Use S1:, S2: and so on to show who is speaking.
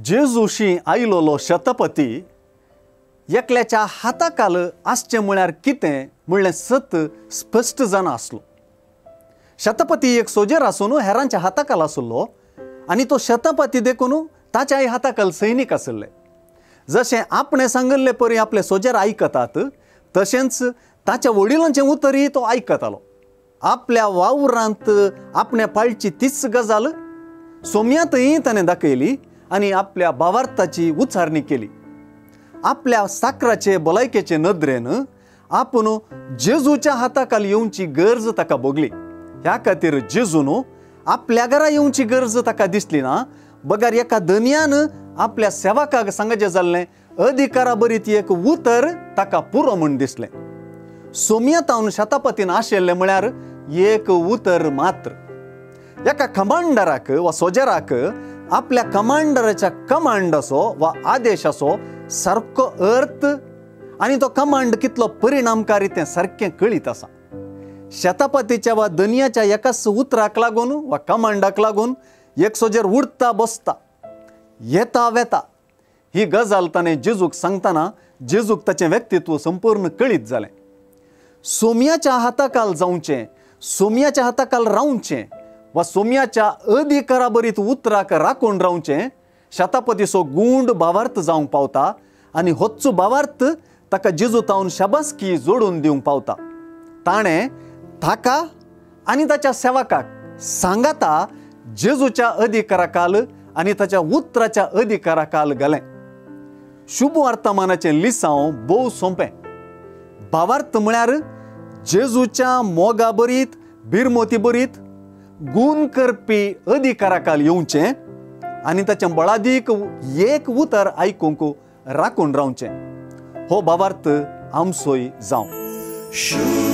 S1: जेजूशी आयलोलो शतपती एकल्याच्या हाताकाल आसचे म्हळ्यार कितें म्हणलें सत स्पश्ट जाना आसलो. शतपती एक सोजेर आसून हेरांच्या हाताकाल आसलो आनी तो शतपती देखून ताच्याय हाताकाल सैनीक आसले. जशें आपणे सांगल्ले परी आपले सोजेर आयकतात तशेंच ताच्या वडिलांचें उतरय तो आयकतालो. आपल्या वावरांत आपणे पाळची तीच गजाल सोम्यांतय ताणें दाखयली आनी आपल्या भावार्थाची उच्चारणी केली. आपल्या साकराचे भलायकेचे नदरेन आपूण जेजूच्या हाताखाली येवची गरज ताका भोगली. ह्या खातीर जेजून आपल्या घरा येवची गरज ताका दिसली ना. बगार एका धन्यान आपल्या सेवकाक सांगचें जाल्लें अधिकारा बरीत एक उतर ताका पुरो म्हूण दिसलें. सोम्यांतावन शतपतीन आशिल्लें म्हळ्यार एक उतर मात्र. एका कमांडराक वा सोजेराक आपल्या कमांडराच्या कमांड असो वा आदेश असो सारको अर्थ आनी तो कमांड कितलो परिणामकारी तें सारकें कळीत आसा. शतपतीच्या वा धन्याच्या एकाच उतराक लागून वा कमांडाक लागून एक सोजेर उडता बसता येता वेता ही गजाल ताणें जेजूक सांगतना जेजूक ताचें व्यक्तित्व संपूर्ण कळीत जालें. सोम्याच्या हाताखाल जावचें, सोम्याच्या हाताखाल रावचें वा सोम्याच्या अधिकारा बरीत उतराक राखून रावचें शतपतीचो गूंड भावार्थ जावंक पावता आनी होचो भावार्थ ताका जेजू तावन शाबासकी जोडून दिवंक पावता. ताणें ताका आनी ताच्या सेवकाक सांगाता जेजूच्या अधिकाराखाल आनी ताच्या उतराच्या अधिकाराखाल घालें. शुभ वर्तमानाचें लिसांव भोव सोंपें. भावार्थ म्हळ्यार जेजूच्या मोगा बरीत बिरमोती बरीत गूण करपी अधिकाराखाल येवचें आनी ताचें बळादीक एक उतर आयकूंक राखून रावचें. हो भावार्थ आमचोय जावं.